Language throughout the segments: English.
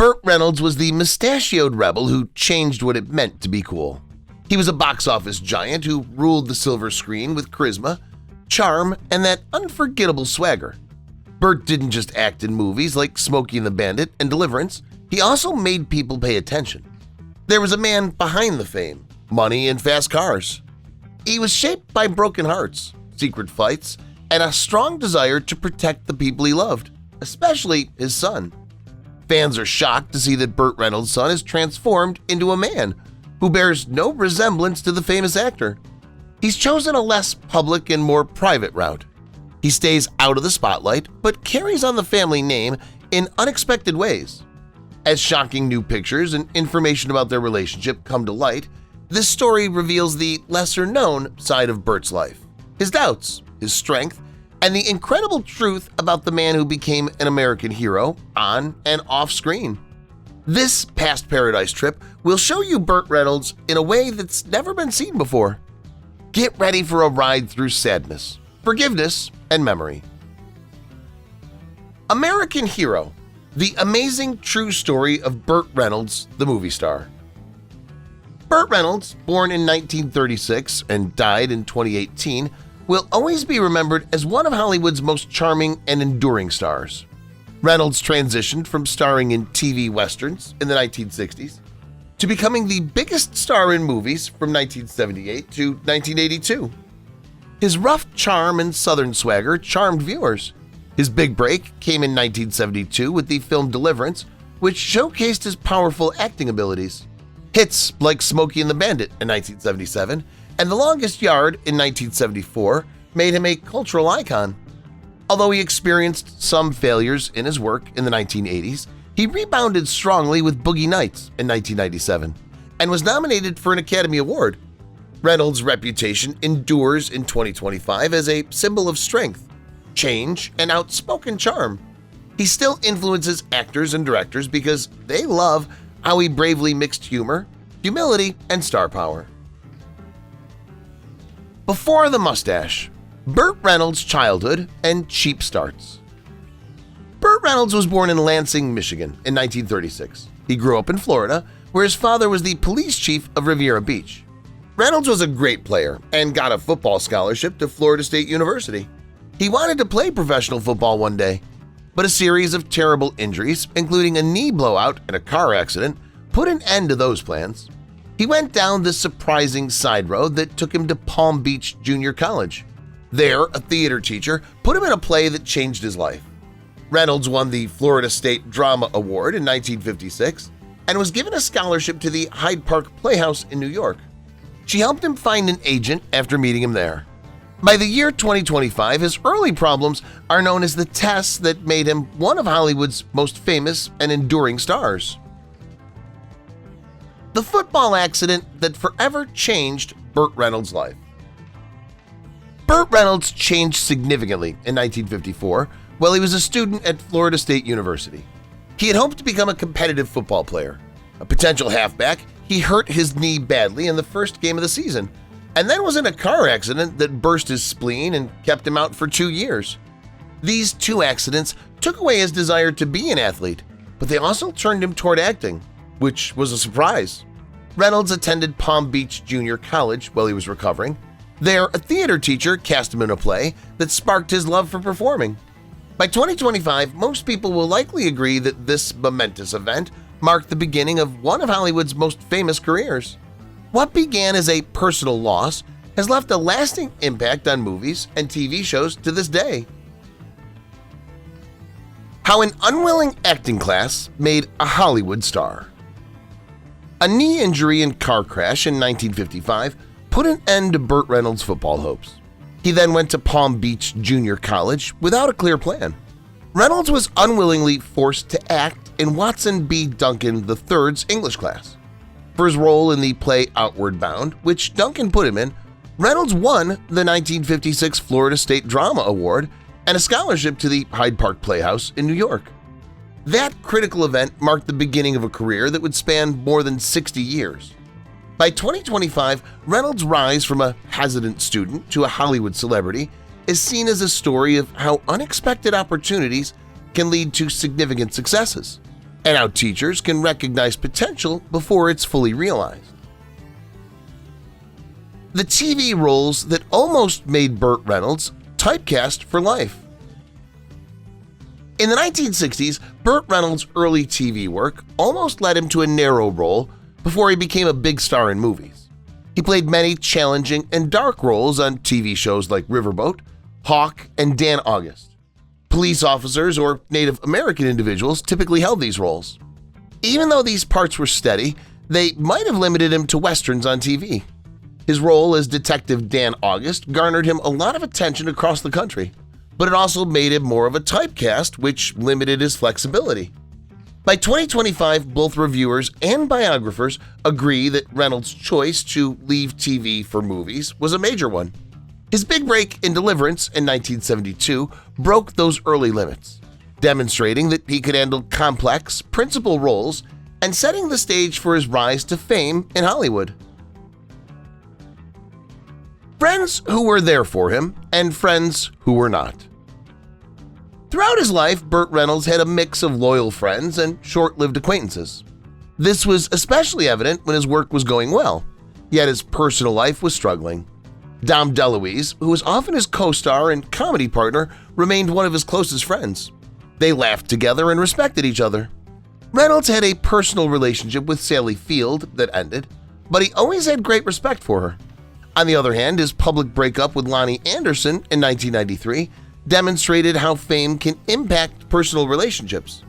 Burt Reynolds was the mustachioed rebel who changed what it meant to be cool. He was a box office giant who ruled the silver screen with charisma, charm, and that unforgettable swagger. Burt didn't just act in movies like Smokey and the Bandit and Deliverance, he also made people pay attention. There was a man behind the fame, money, and fast cars. He was shaped by broken hearts, secret fights, and a strong desire to protect the people he loved, especially his son. Fans are shocked to see that Burt Reynolds' son is transformed into a man who bears no resemblance to the famous actor. He's chosen a less public and more private route. He stays out of the spotlight but carries on the family name in unexpected ways. As shocking new pictures and information about their relationship come to light, this story reveals the lesser-known side of Burt's life, his doubts, his strength, and the incredible truth about the man who became an American hero on and off screen. This Past Paradise trip will show you Burt Reynolds in a way that's never been seen before. Get ready for a ride through sadness, forgiveness, and memory. American Hero – The Amazing True Story of Burt Reynolds, the movie star. Burt Reynolds, born in 1936 and died in 2018, will always be remembered as one of Hollywood's most charming and enduring stars. Reynolds transitioned from starring in TV westerns in the 1960s to becoming the biggest star in movies from 1978 to 1982. His rough charm and southern swagger charmed viewers. His big break came in 1972 with the film Deliverance, which showcased his powerful acting abilities. Hits like Smokey and the Bandit in 1977 and The Longest Yard in 1974 made him a cultural icon. Although he experienced some failures in his work in the 1980s, he rebounded strongly with Boogie Nights in 1997 and was nominated for an Academy Award. Reynolds' reputation endures in 2025 as a symbol of strength, change, and outspoken charm. He still influences actors and directors because they love how he bravely mixed humor, humility, and star power. Before the mustache, Burt Reynolds' childhood and cheap starts. Burt Reynolds was born in Lansing, Michigan in 1936. He grew up in Florida, where his father was the police chief of Riviera Beach. Reynolds was a great player and got a football scholarship to Florida State University. He wanted to play professional football one day, but a series of terrible injuries, including a knee blowout and a car accident, put an end to those plans. He went down this surprising side road that took him to Palm Beach Junior College. There, a theater teacher put him in a play that changed his life. Reynolds won the Florida State Drama Award in 1956 and was given a scholarship to the Hyde Park Playhouse in New York. She helped him find an agent after meeting him there. By the year 2025, his early problems are known as the tests that made him one of Hollywood's most famous and enduring stars. The football accident that forever changed Burt Reynolds' life. Burt Reynolds changed significantly in 1954 while he was a student at Florida State University. He had hoped to become a competitive football player. A potential halfback, he hurt his knee badly in the first game of the season, and then was in a car accident that burst his spleen and kept him out for 2 years. These 2 accidents took away his desire to be an athlete, but they also turned him toward acting, which was a surprise. Reynolds attended Palm Beach Junior College while he was recovering. There, a theater teacher cast him in a play that sparked his love for performing. By 2025, most people will likely agree that this momentous event marked the beginning of one of Hollywood's most famous careers. What began as a personal loss has left a lasting impact on movies and TV shows to this day. How an unwilling acting class made a Hollywood star. A knee injury and car crash in 1955 put an end to Burt Reynolds' football hopes. He then went to Palm Beach Junior College without a clear plan. Reynolds was unwillingly forced to act in Watson B. Duncan III's English class. For his role in the play Outward Bound, which Duncan put him in, Reynolds won the 1956 Florida State Drama Award and a scholarship to the Hyde Park Playhouse in New York. That critical event marked the beginning of a career that would span more than 60 years. By 2025, Reynolds' rise from a hesitant student to a Hollywood celebrity is seen as a story of how unexpected opportunities can lead to significant successes. and how teachers can recognize potential before it's fully realized. The TV roles that almost made Burt Reynolds typecast for life. In the 1960s, Burt Reynolds' early TV work almost led him to a narrow role before he became a big star in movies. He played many challenging and dark roles on TV shows like Riverboat, Hawk, and Dan August. Police officers or Native American individuals typically held these roles. Even though these parts were steady, they might have limited him to westerns on TV. His role as Detective Dan August garnered him a lot of attention across the country, but it also made him more of a typecast, which limited his flexibility. By 2025, both reviewers and biographers agree that Reynolds' choice to leave TV for movies was a major one. His big break in Deliverance in 1972 broke those early limits, demonstrating that he could handle complex, principal roles and setting the stage for his rise to fame in Hollywood. Friends who were there for him and friends who were not. Throughout his life, Burt Reynolds had a mix of loyal friends and short-lived acquaintances. This was especially evident when his work was going well, yet his personal life was struggling. Dom DeLuise, who was often his co-star and comedy partner, remained one of his closest friends. They laughed together and respected each other. Reynolds had a personal relationship with Sally Field that ended, but he always had great respect for her. On the other hand, his public breakup with Lonnie Anderson in 1993 demonstrated how fame can impact personal relationships.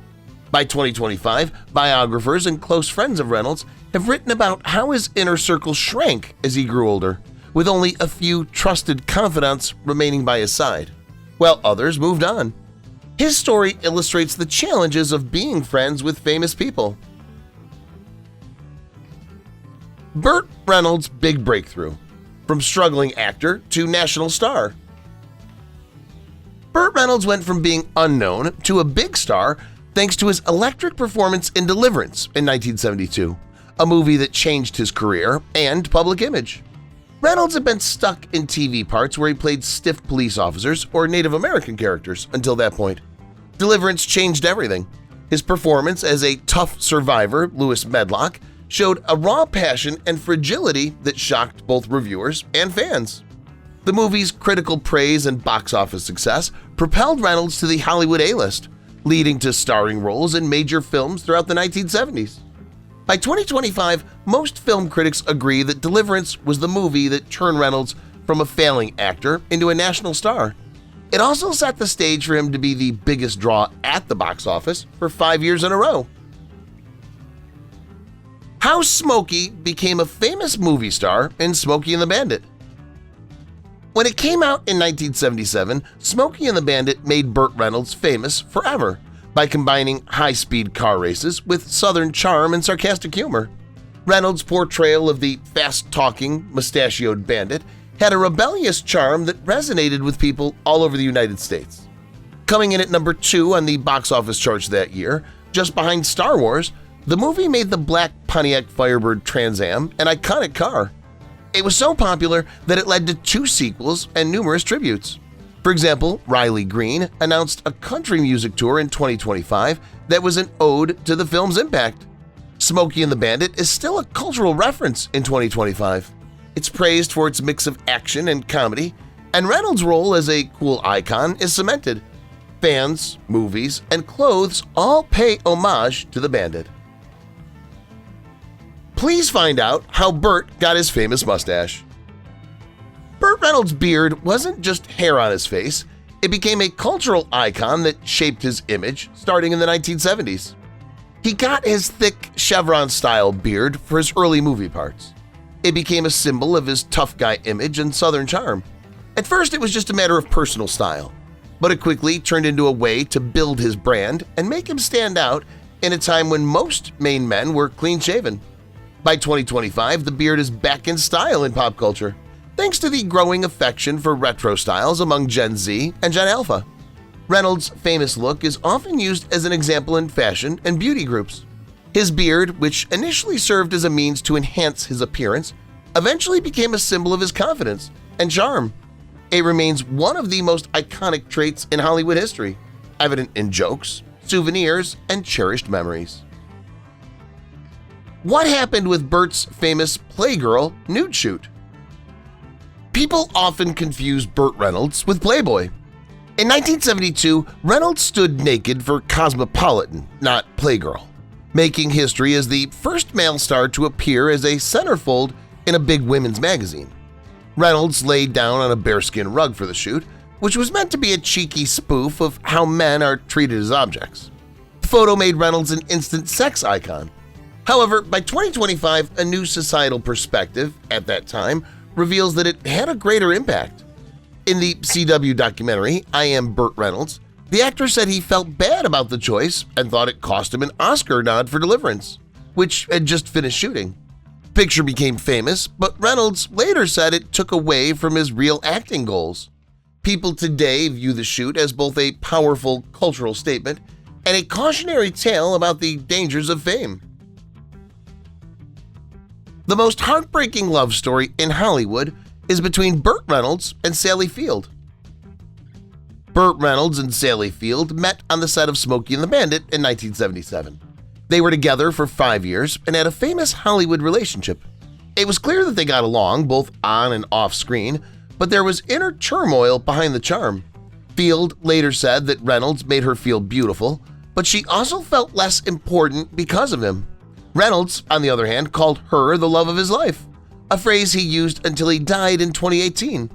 By 2025, biographers and close friends of Reynolds have written about how his inner circle shrank as he grew older, with only a few trusted confidants remaining by his side, while others moved on. His story illustrates the challenges of being friends with famous people. Burt Reynolds' big breakthrough. From struggling actor to national star. Burt Reynolds went from being unknown to a big star thanks to his electric performance in Deliverance in 1972, a movie that changed his career and public image. Reynolds had been stuck in TV parts where he played stiff police officers or Native American characters until that point. Deliverance changed everything. His performance as a tough survivor, Lewis Medlock, showed a raw passion and fragility that shocked both reviewers and fans. The movie's critical praise and box office success propelled Reynolds to the Hollywood A-list, leading to starring roles in major films throughout the 1970s. By 2025, most film critics agree that Deliverance was the movie that turned Reynolds from a failing actor into a national star. It also set the stage for him to be the biggest draw at the box office for 5 years in a row. How Smokey became a famous movie star in Smokey and the Bandit. When it came out in 1977, Smokey and the Bandit made Burt Reynolds famous forever by combining high-speed car races with southern charm and sarcastic humor. Reynolds' portrayal of the fast-talking, mustachioed bandit had a rebellious charm that resonated with people all over the United States. Coming in at number 2 on the box office charts that year, just behind Star Wars, the movie made the black Pontiac Firebird Trans Am an iconic car. It was so popular that it led to 2 sequels and numerous tributes. For example, Riley Green announced a country music tour in 2025 that was an ode to the film's impact. Smokey and the Bandit is still a cultural reference in 2025. It's praised for its mix of action and comedy, and Reynolds' role as a cool icon is cemented. Fans, movies, and clothes all pay homage to the Bandit. Please find out how Burt got his famous mustache. Burt Reynolds' beard wasn't just hair on his face, it became a cultural icon that shaped his image starting in the 1970s. He got his thick chevron-style beard for his early movie parts. It became a symbol of his tough guy image and southern charm. At first, it was just a matter of personal style, but it quickly turned into a way to build his brand and make him stand out in a time when most Maine men were clean-shaven. By 2025, the beard is back in style in pop culture, thanks to the growing affection for retro styles among Gen Z and Gen Alpha. Reynolds' famous look is often used as an example in fashion and beauty groups. His beard, which initially served as a means to enhance his appearance, eventually became a symbol of his confidence and charm. It remains one of the most iconic traits in Hollywood history, evident in jokes, souvenirs, and cherished memories. What happened with Burt's famous Playgirl nude shoot? People often confuse Burt Reynolds with Playboy. In 1972, Reynolds stood naked for Cosmopolitan, not Playgirl, making history as the first male star to appear as a centerfold in a big women's magazine. Reynolds laid down on a bearskin rug for the shoot, which was meant to be a cheeky spoof of how men are treated as objects. The photo made Reynolds an instant sex icon. However, by 2025, a new societal perspective at that time reveals that it had a greater impact. In the CW documentary, I Am Burt Reynolds, the actor said he felt bad about the choice and thought it cost him an Oscar nod for Deliverance, which had just finished shooting. The picture became famous, but Reynolds later said it took away from his real acting goals. People today view the shoot as both a powerful cultural statement and a cautionary tale about the dangers of fame. The most heartbreaking love story in Hollywood is between Burt Reynolds and Sally Field. Burt Reynolds and Sally Field met on the set of Smokey and the Bandit in 1977. They were together for 5 years and had a famous Hollywood relationship. It was clear that they got along both on and off screen, but there was inner turmoil behind the charm. Field later said that Reynolds made her feel beautiful, but she also felt less important because of him. Reynolds, on the other hand, called her the love of his life, a phrase he used until he died in 2018.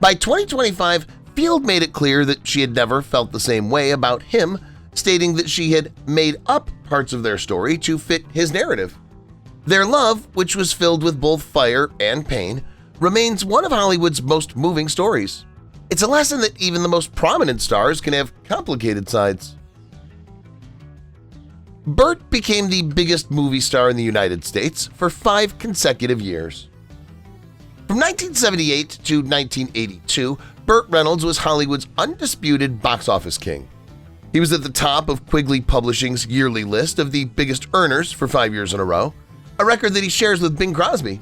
By 2025, Field made it clear that she had never felt the same way about him, stating that she had made up parts of their story to fit his narrative. Their love, which was filled with both fire and pain, remains one of Hollywood's most moving stories. It's a lesson that even the most prominent stars can have complicated sides. Burt became the biggest movie star in the United States for 5 consecutive years. From 1978 to 1982, Burt Reynolds was Hollywood's undisputed box office king. He was at the top of Quigley Publishing's yearly list of the biggest earners for 5 years in a row, a record that he shares with Bing Crosby.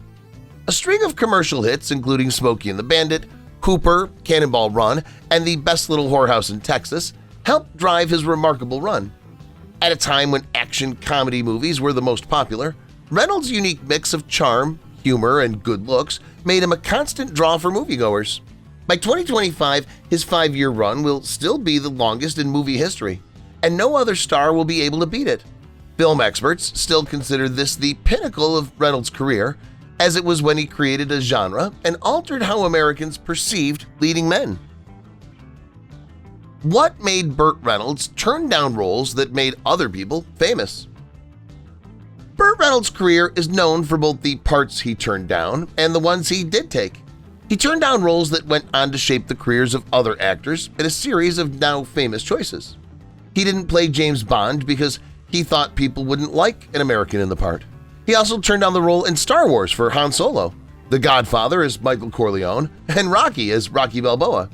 A string of commercial hits including Smokey and the Bandit, Cooper, Cannonball Run, and The Best Little Whorehouse in Texas helped drive his remarkable run. At a time when action comedy movies were the most popular, Reynolds' unique mix of charm, humor, and good looks made him a constant draw for moviegoers. By 2025, his 5-year run will still be the longest in movie history, and no other star will be able to beat it. Film experts still consider this the pinnacle of Reynolds' career, as it was when he created a genre and altered how Americans perceived leading men. What made Burt Reynolds turn down roles that made other people famous? Burt Reynolds' career is known for both the parts he turned down and the ones he did take. He turned down roles that went on to shape the careers of other actors in a series of now famous choices. He didn't play James Bond because he thought people wouldn't like an American in the part. He also turned down the role in Star Wars for Han Solo, The Godfather as Michael Corleone, and Rocky as Rocky Balboa,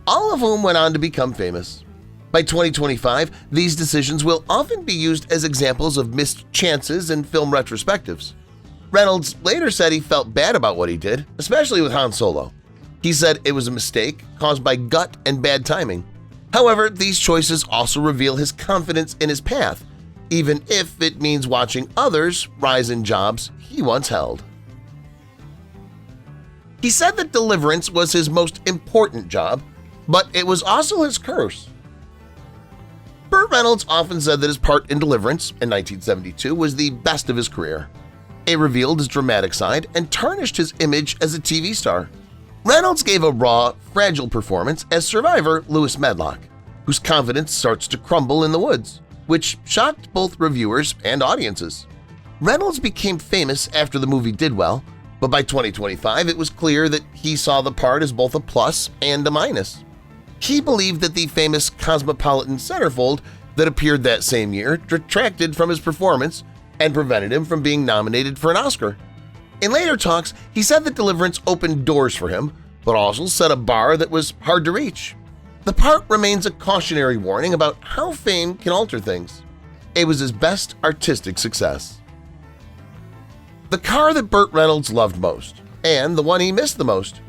all of whom went on to become famous. By 2025, these decisions will often be used as examples of missed chances in film retrospectives. Reynolds later said he felt bad about what he did, especially with Han Solo. He said it was a mistake caused by gut and bad timing. However, these choices also reveal his confidence in his path, even if it means watching others rise in jobs he once held. He said that Deliverance was his most important job, but it was also his curse. Burt Reynolds often said that his part in Deliverance in 1972 was the best of his career. It revealed his dramatic side and tarnished his image as a TV star. Reynolds gave a raw, fragile performance as survivor Lewis Medlock, whose confidence starts to crumble in the woods, which shocked both reviewers and audiences. Reynolds became famous after the movie did well, but by 2025 it was clear that he saw the part as both a plus and a minus. He believed that the famous Cosmopolitan centerfold that appeared that same year detracted from his performance and prevented him from being nominated for an Oscar. In later talks, he said that Deliverance opened doors for him, but also set a bar that was hard to reach. The part remains a cautionary warning about how fame can alter things. It was his best artistic success. The car that Burt Reynolds loved most, and the one he missed the most.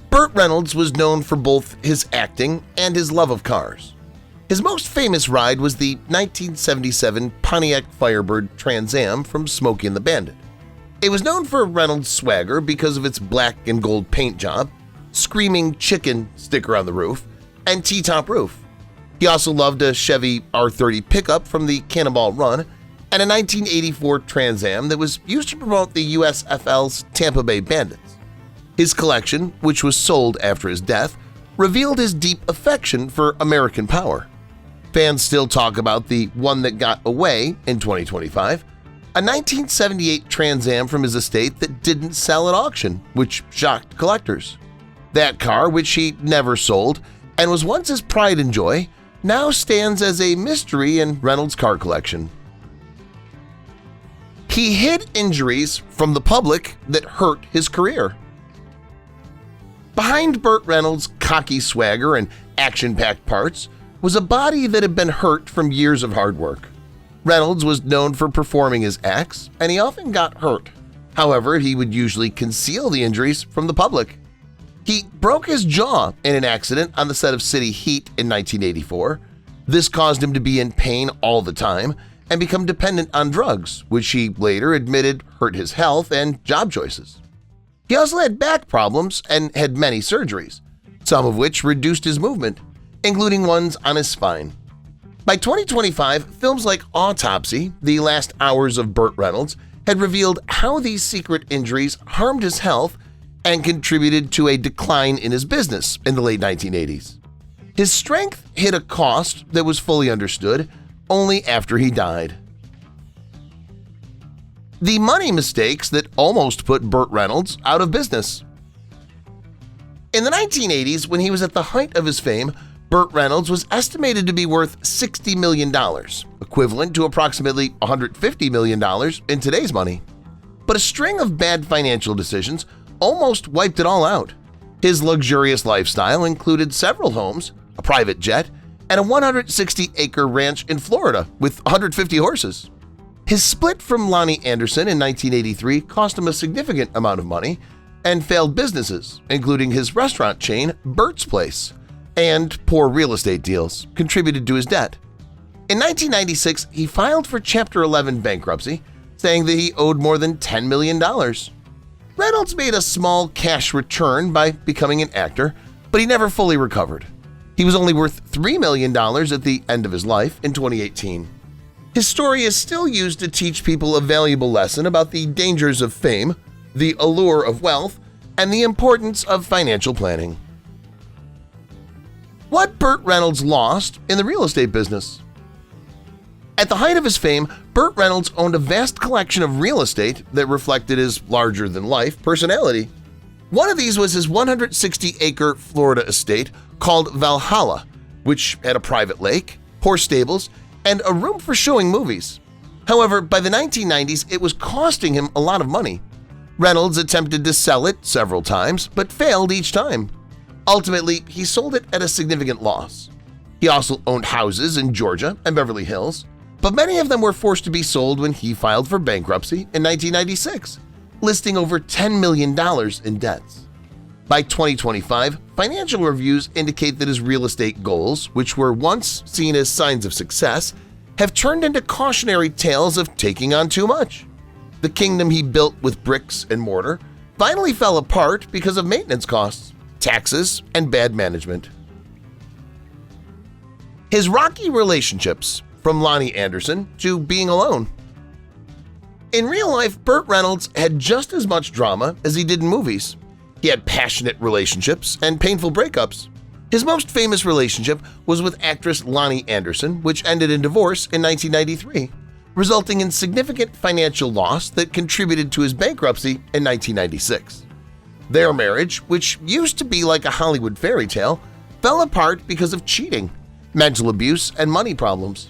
Burt Reynolds was known for both his acting and his love of cars. His most famous ride was the 1977 Pontiac Firebird Trans Am from Smokey and the Bandit. It was known for Reynolds' swagger because of its black and gold paint job, screaming chicken sticker on the roof, and T-top roof. He also loved a Chevy R30 pickup from the Cannonball Run and a 1984 Trans Am that was used to promote the USFL's Tampa Bay Bandits. His collection, which was sold after his death, revealed his deep affection for American power. Fans still talk about the one that got away in 2025, a 1978 Trans Am from his estate that didn't sell at auction, which shocked collectors. That car, which he never sold and was once his pride and joy, now stands as a mystery in Reynolds' car collection. He hid injuries from the public that hurt his career. Behind Burt Reynolds' cocky swagger and action-packed parts was a body that had been hurt from years of hard work. Reynolds was known for performing his acts, and he often got hurt. However, he would usually conceal the injuries from the public. He broke his jaw in an accident on the set of City Heat in 1984. This caused him to be in pain all the time and become dependent on drugs, which he later admitted hurt his health and job choices. He also had back problems and had many surgeries, some of which reduced his movement, including ones on his spine. By 2025, films like Autopsy, The Last Hours of Burt Reynolds, had revealed how these secret injuries harmed his health and contributed to a decline in his business in the late 1980s. His strength hit a cost that was fully understood only after he died. The money mistakes that almost put Burt Reynolds out of business. In the 1980s, when he was at the height of his fame, Burt Reynolds was estimated to be worth $60 million, equivalent to approximately $150 million in today's money. But a string of bad financial decisions almost wiped it all out. His luxurious lifestyle included several homes, a private jet, and a 160-acre ranch in Florida with 150 horses. His split from Lonnie Anderson in 1983 cost him a significant amount of money, and failed businesses, including his restaurant chain Burt's Place, and poor real estate deals contributed to his debt. In 1996, he filed for Chapter 11 bankruptcy, saying that he owed more than $10 million. Reynolds made a small cash return by becoming an actor, but he never fully recovered. He was only worth $3 million at the end of his life in 2018. His story is still used to teach people a valuable lesson about the dangers of fame, the allure of wealth, and the importance of financial planning. What Burt Reynolds lost in the real estate business. At the height of his fame, Burt Reynolds owned a vast collection of real estate that reflected his larger-than-life personality. One of these was his 160-acre Florida estate called Valhalla, which had a private lake, horse stables, and a room for showing movies. However, by the 1990s, it was costing him a lot of money. Reynolds attempted to sell it several times, but failed each time. Ultimately, he sold it at a significant loss. He also owned houses in Georgia and Beverly Hills, but many of them were forced to be sold when he filed for bankruptcy in 1996, listing over $10 million in debts. By 2025, financial reviews indicate that his real estate goals, which were once seen as signs of success, have turned into cautionary tales of taking on too much. The kingdom he built with bricks and mortar finally fell apart because of maintenance costs, taxes, and bad management. His rocky relationships, from Lonnie Anderson to being alone. In real life, Burt Reynolds had just as much drama as he did in movies. He had passionate relationships and painful breakups. His most famous relationship was with actress Lonnie Anderson, which ended in divorce in 1993, resulting in significant financial loss that contributed to his bankruptcy in 1996. Their marriage, which used to be like a Hollywood fairy tale, fell apart because of cheating, mental abuse, and money problems.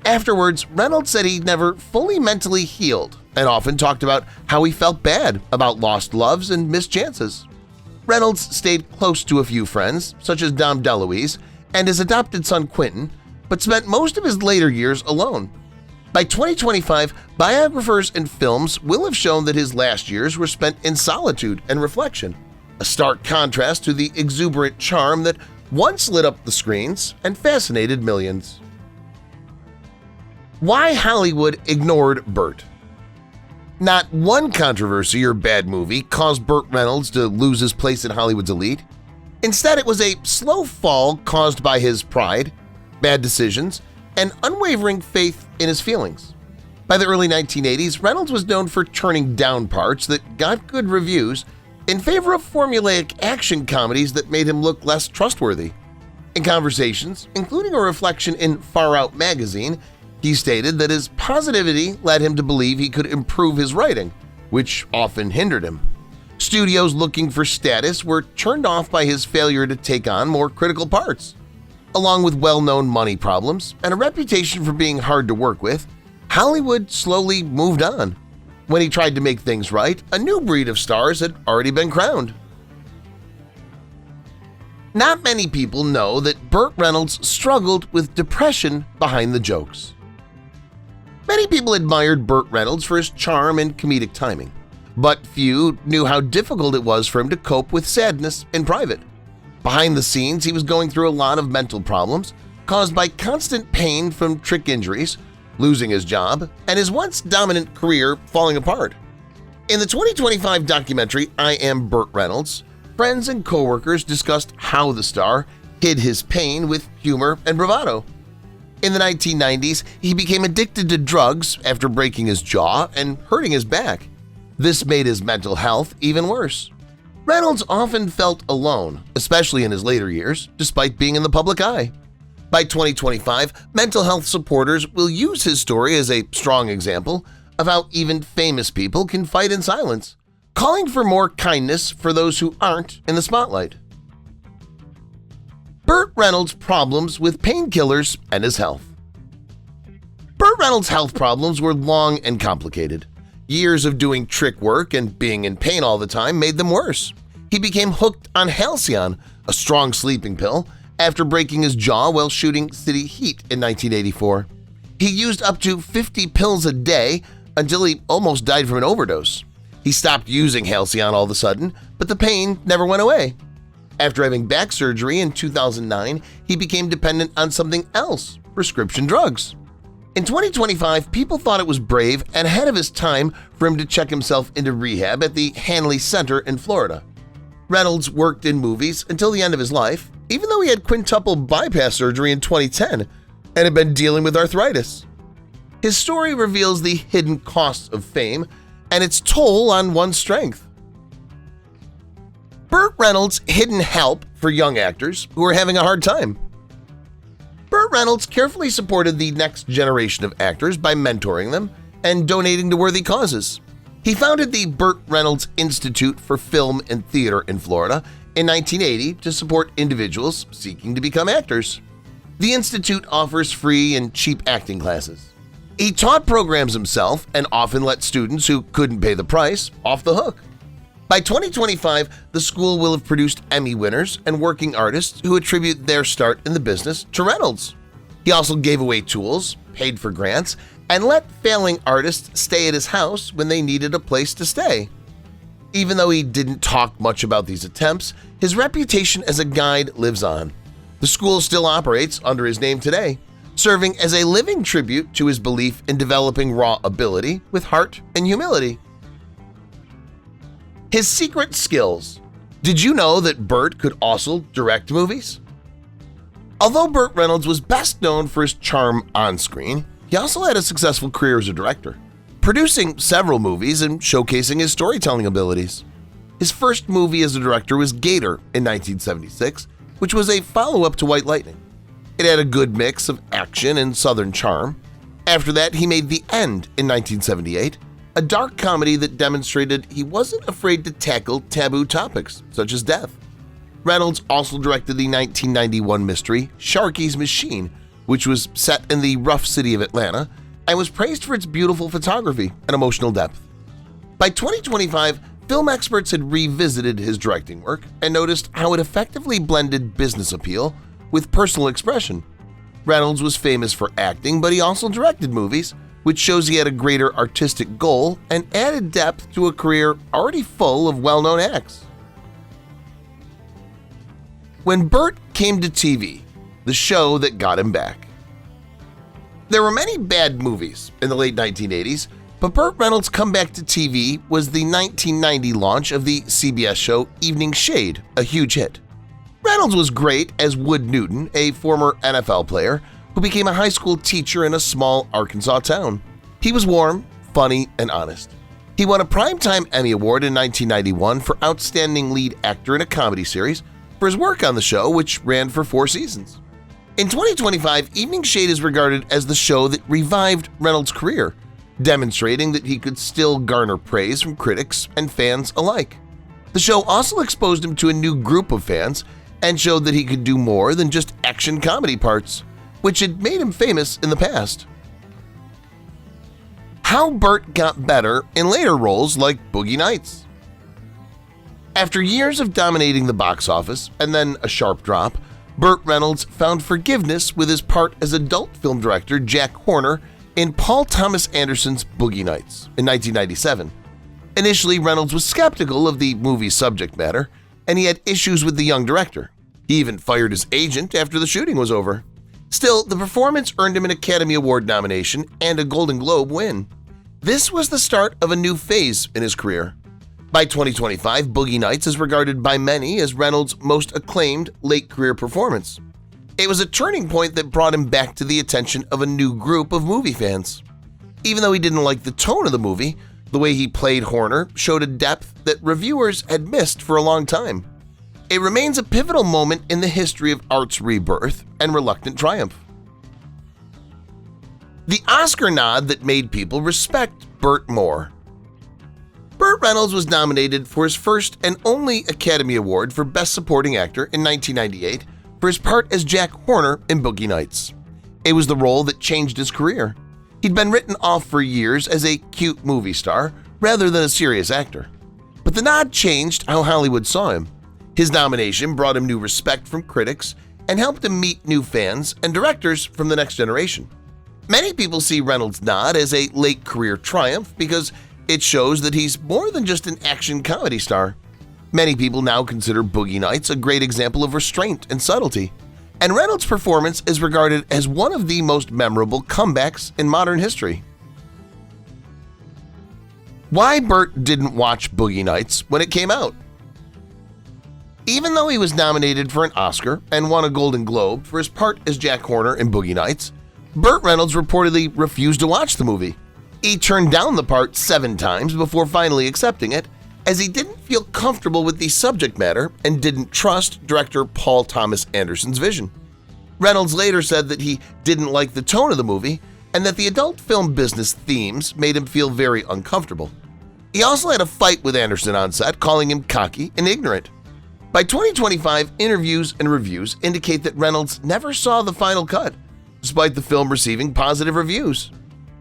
Afterwards, Reynolds said he never fully mentally healed and often talked about how he felt bad about lost loves and missed chances. Reynolds stayed close to a few friends, such as Dom DeLuise and his adopted son Quentin, but spent most of his later years alone. By 2025, biographers and films will have shown that his last years were spent in solitude and reflection, a stark contrast to the exuberant charm that once lit up the screens and fascinated millions. Why Hollywood ignored Burt. Not one controversy or bad movie caused Burt Reynolds to lose his place in Hollywood's elite. Instead, it was a slow fall caused by his pride, bad decisions, and unwavering faith in his feelings. By the early 1980s, Reynolds was known for turning down parts that got good reviews in favor of formulaic action comedies that made him look less trustworthy. In conversations, including a reflection in Far Out magazine, he stated that his positivity led him to believe he could improve his writing, which often hindered him. Studios looking for status were turned off by his failure to take on more critical parts. Along with well-known money problems and a reputation for being hard to work with, Hollywood slowly moved on. When he tried to make things right, a new breed of stars had already been crowned. Not many people know that Burt Reynolds struggled with depression behind the jokes. Many people admired Burt Reynolds for his charm and comedic timing, but few knew how difficult it was for him to cope with sadness in private. Behind the scenes, he was going through a lot of mental problems caused by constant pain from trick injuries, losing his job, and his once dominant career falling apart. In the 2025 documentary I Am Burt Reynolds, friends and co-workers discussed how the star hid his pain with humor and bravado. In the 1990s, he became addicted to drugs after breaking his jaw and hurting his back. This made his mental health even worse. Reynolds often felt alone, especially in his later years, despite being in the public eye. By 2025, mental health supporters will use his story as a strong example of how even famous people can fight in silence, calling for more kindness for those who aren't in the spotlight. Burt Reynolds' problems with painkillers and his health. Burt Reynolds' health problems were long and complicated. Years of doing trick work and being in pain all the time made them worse. He became hooked on Halcyon, a strong sleeping pill, after breaking his jaw while shooting City Heat in 1984. He used up to 50 pills a day until he almost died from an overdose. He stopped using Halcyon all of a sudden, but the pain never went away. After having back surgery in 2009, he became dependent on something else, prescription drugs. In 2025, people thought it was brave and ahead of his time for him to check himself into rehab at the Hanley Center in Florida. Reynolds worked in movies until the end of his life, even though he had quintuple bypass surgery in 2010 and had been dealing with arthritis. His story reveals the hidden costs of fame and its toll on one's strength. Burt Reynolds' hidden help for young actors who are having a hard time. Burt Reynolds carefully supported the next generation of actors by mentoring them and donating to worthy causes. He founded the Burt Reynolds Institute for Film and Theater in Florida in 1980 to support individuals seeking to become actors. The institute offers free and cheap acting classes. He taught programs himself and often let students who couldn't pay the price off the hook. By 2025, the school will have produced Emmy winners and working artists who attribute their start in the business to Reynolds. He also gave away tools, paid for grants, and let failing artists stay at his house when they needed a place to stay. Even though he didn't talk much about these attempts, his reputation as a guide lives on. The school still operates under his name today, serving as a living tribute to his belief in developing raw ability with heart and humility. His secret skills. Did you know that Burt could also direct movies? Although Burt Reynolds was best known for his charm on-screen, he also had a successful career as a director, producing several movies and showcasing his storytelling abilities. His first movie as a director was Gator in 1976, which was a follow-up to White Lightning. It had a good mix of action and Southern charm. After that, he made The End in 1978, a dark comedy that demonstrated he wasn't afraid to tackle taboo topics such as death. Reynolds also directed the 1991 mystery Sharky's Machine, which was set in the rough city of Atlanta and was praised for its beautiful photography and emotional depth. By 2025, film experts had revisited his directing work and noticed how it effectively blended business appeal with personal expression. Reynolds was famous for acting, but he also directed movies, which shows he had a greater artistic goal and added depth to a career already full of well-known acts. When Burt came to TV, the show that got him back. There were many bad movies in the late 1980s, but Burt Reynolds' comeback to TV was the 1990 launch of the CBS show Evening Shade, a huge hit. Reynolds was great as Wood Newton, a former NFL player who became a high school teacher in a small Arkansas town. He was warm, funny, and honest. He won a Primetime Emmy Award in 1991 for Outstanding Lead Actor in a Comedy Series for his work on the show, which ran for 4 seasons. In 2025, Evening Shade is regarded as the show that revived Reynolds' career, demonstrating that he could still garner praise from critics and fans alike. The show also exposed him to a new group of fans and showed that he could do more than just action comedy parts, which had made him famous in the past. How Burt got better in later roles like Boogie Nights. After years of dominating the box office and then a sharp drop, Burt Reynolds found forgiveness with his part as adult film director Jack Horner in Paul Thomas Anderson's Boogie Nights in 1997. Initially, Reynolds was skeptical of the movie's subject matter, and he had issues with the young director. He even fired his agent after the shooting was over. Still, the performance earned him an Academy Award nomination and a Golden Globe win. This was the start of a new phase in his career. By 2025, Boogie Nights is regarded by many as Reynolds' most acclaimed late-career performance. It was a turning point that brought him back to the attention of a new group of movie fans. Even though he didn't like the tone of the movie, the way he played Horner showed a depth that reviewers had missed for a long time. It remains a pivotal moment in the history of art's rebirth and reluctant triumph. The Oscar nod that made people respect Burt more. Burt Reynolds was nominated for his first and only Academy Award for Best Supporting Actor in 1998 for his part as Jack Horner in Boogie Nights. It was the role that changed his career. He'd been written off for years as a cute movie star rather than a serious actor. But the nod changed how Hollywood saw him. His nomination brought him new respect from critics and helped him meet new fans and directors from the next generation. Many people see Reynolds' nod as a late career triumph because it shows that he's more than just an action comedy star. Many people now consider Boogie Nights a great example of restraint and subtlety, and Reynolds' performance is regarded as one of the most memorable comebacks in modern history. Why Burt didn't watch Boogie Nights when it came out. Even though he was nominated for an Oscar and won a Golden Globe for his part as Jack Horner in Boogie Nights, Burt Reynolds reportedly refused to watch the movie. He turned down the part 7 times before finally accepting it, as he didn't feel comfortable with the subject matter and didn't trust director Paul Thomas Anderson's vision. Reynolds later said that he didn't like the tone of the movie and that the adult film business themes made him feel very uncomfortable. He also had a fight with Anderson on set, calling him cocky and ignorant. By 2025, interviews and reviews indicate that Reynolds never saw the final cut, despite the film receiving positive reviews.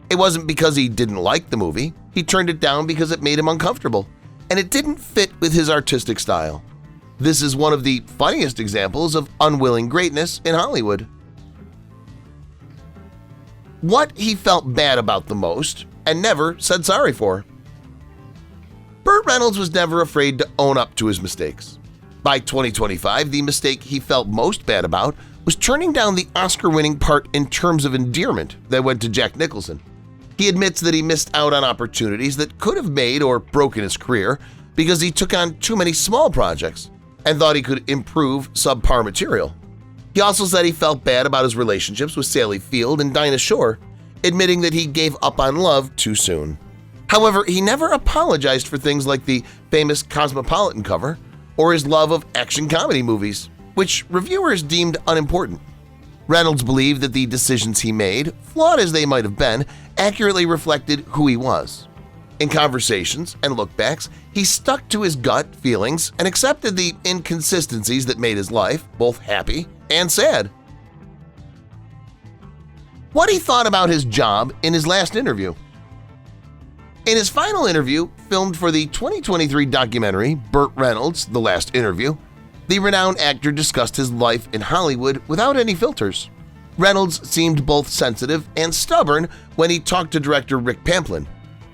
It wasn't because he didn't like the movie, he turned it down because it made him uncomfortable, and it didn't fit with his artistic style. This is one of the funniest examples of unwilling greatness in Hollywood. What he felt bad about the most and never said sorry for. Burt Reynolds was never afraid to own up to his mistakes. By 2025, the mistake he felt most bad about was turning down the Oscar-winning part in Terms of Endearment that went to Jack Nicholson. He admits that he missed out on opportunities that could have made or broken his career because he took on too many small projects and thought he could improve subpar material. He also said he felt bad about his relationships with Sally Field and Dinah Shore, admitting that he gave up on love too soon. However, he never apologized for things like the famous Cosmopolitan cover or his love of action comedy movies, which reviewers deemed unimportant. Reynolds believed that the decisions he made, flawed as they might have been, accurately reflected who he was. In conversations and look-backs, he stuck to his gut feelings and accepted the inconsistencies that made his life both happy and sad. What he thought about his job in his last interview. In his final interview, filmed for the 2023 documentary Burt Reynolds, The Last Interview, the renowned actor discussed his life in Hollywood without any filters. Reynolds seemed both sensitive and stubborn when he talked to director Rick Pamplin.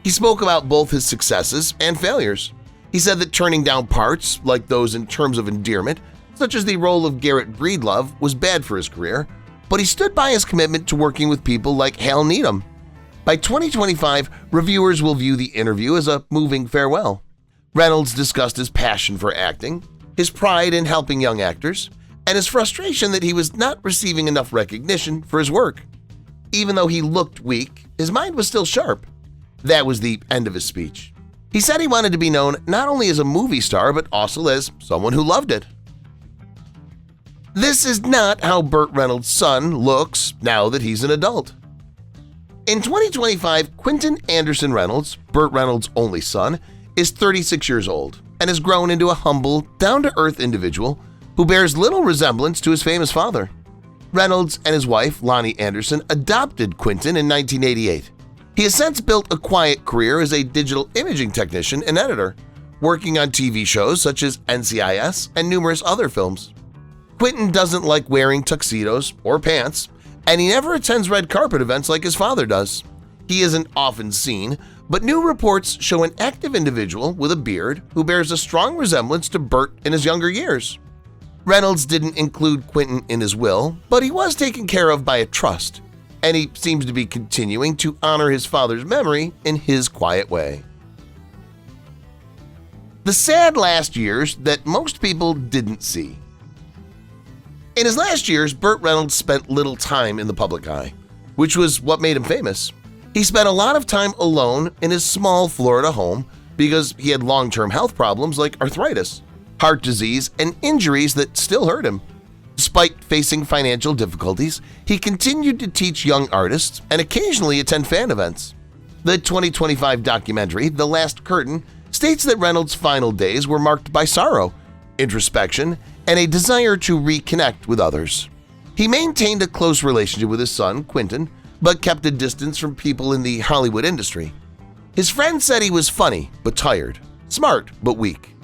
He spoke about both his successes and failures. He said that turning down parts, like those in Terms of Endearment, such as the role of Garrett Breedlove, was bad for his career, but he stood by his commitment to working with people like Hal Needham. By 2025, reviewers will view the interview as a moving farewell. Reynolds discussed his passion for acting, his pride in helping young actors, and his frustration that he was not receiving enough recognition for his work. Even though he looked weak, his mind was still sharp. That was the end of his speech. He said he wanted to be known not only as a movie star but also as someone who loved it. This is not how Burt Reynolds' son looks now that he's an adult. In 2025, Quentin Anderson Reynolds, Burt Reynolds' only son, is 36 years old and has grown into a humble, down-to-earth individual who bears little resemblance to his famous father. Reynolds and his wife, Lonnie Anderson, adopted Quentin in 1988. He has since built a quiet career as a digital imaging technician and editor, working on TV shows such as NCIS and numerous other films. Quentin doesn't like wearing tuxedos or pants, and he never attends red carpet events like his father does. He isn't often seen, but new reports show an active individual with a beard who bears a strong resemblance to Burt in his younger years. Reynolds didn't include Quentin in his will, but he was taken care of by a trust, and he seems to be continuing to honor his father's memory in his quiet way. The sad last years that most people didn't see. In his last years, Burt Reynolds spent little time in the public eye, which was what made him famous. He spent a lot of time alone in his small Florida home because he had long-term health problems like arthritis, heart disease, and injuries that still hurt him. Despite facing financial difficulties, he continued to teach young artists and occasionally attend fan events. The 2025 documentary, The Last Curtain, states that Reynolds' final days were marked by sorrow, introspection, and a desire to reconnect with others. He maintained a close relationship with his son, Quentin, but kept a distance from people in the Hollywood industry. His friends said he was funny but tired, smart but weak.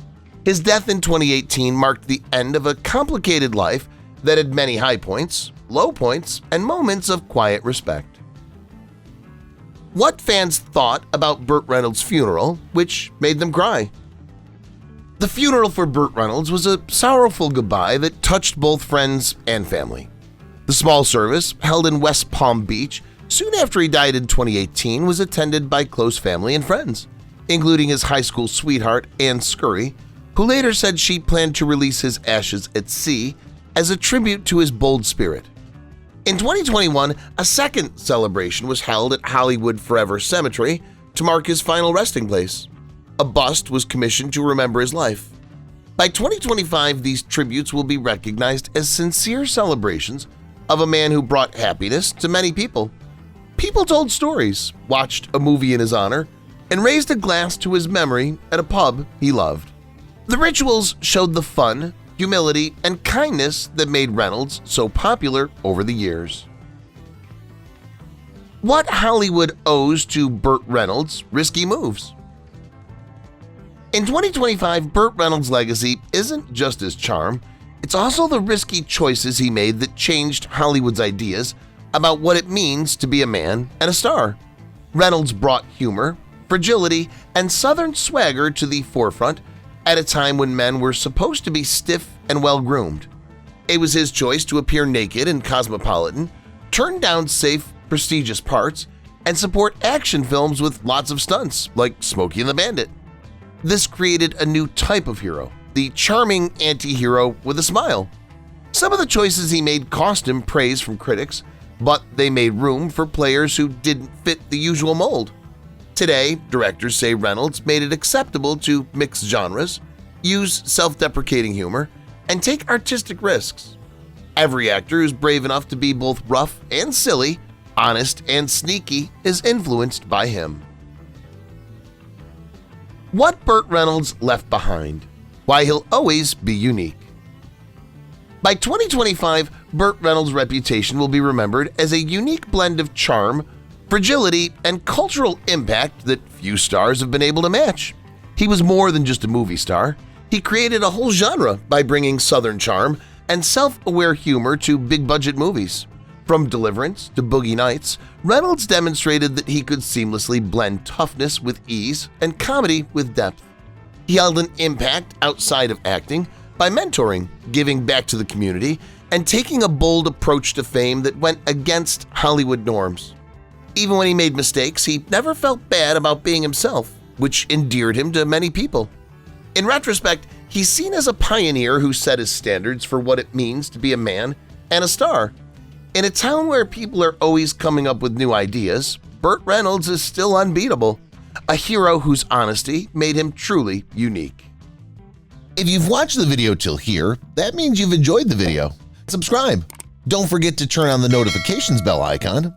His death in 2018 marked the end of a complicated life that had many high points, low points, and moments of quiet respect. What fans thought about Burt Reynolds' funeral, which made them cry. The funeral for Burt Reynolds was a sorrowful goodbye that touched both friends and family. The small service, held in West Palm Beach soon after he died in 2018, was attended by close family and friends, including his high school sweetheart, Ann Scurry, who later said she planned to release his ashes at sea as a tribute to his bold spirit. In 2021, a second celebration was held at Hollywood Forever Cemetery to mark his final resting place. A bust was commissioned to remember his life. By 2025, these tributes will be recognized as sincere celebrations of a man who brought happiness to many people. People told stories, watched a movie in his honor, and raised a glass to his memory at a pub he loved. The rituals showed the fun, humility, and kindness that made Reynolds so popular over the years. What Hollywood owes to Burt Reynolds' risky moves. In 2025, Burt Reynolds' legacy isn't just his charm, it's also the risky choices he made that changed Hollywood's ideas about what it means to be a man and a star. Reynolds brought humor, fragility, and Southern swagger to the forefront at a time when men were supposed to be stiff and well-groomed. It was his choice to appear naked and cosmopolitan, turn down safe, prestigious parts, and support action films with lots of stunts like Smokey and the Bandit. This created a new type of hero, the charming anti-hero with a smile. Some of the choices he made cost him praise from critics, but they made room for players who didn't fit the usual mold. Today, directors say Reynolds made it acceptable to mix genres, use self-deprecating humor, and take artistic risks. Every actor who's brave enough to be both rough and silly, honest and sneaky is influenced by him. What Burt Reynolds left behind, why he'll always be unique. By 2025, Burt Reynolds' reputation will be remembered as a unique blend of charm, fragility, and cultural impact that few stars have been able to match. He was more than just a movie star. He created a whole genre by bringing Southern charm and self-aware humor to big-budget movies. From Deliverance to Boogie Nights, Reynolds demonstrated that he could seamlessly blend toughness with ease and comedy with depth. He held an impact outside of acting by mentoring, giving back to the community, and taking a bold approach to fame that went against Hollywood norms. Even when he made mistakes, he never felt bad about being himself, which endeared him to many people. In retrospect, he's seen as a pioneer who set his standards for what it means to be a man and a star. In a town where people are always coming up with new ideas, Burt Reynolds is still unbeatable, a hero whose honesty made him truly unique. If you've watched the video till here, that means you've enjoyed the video. Subscribe. Don't forget to turn on the notifications bell icon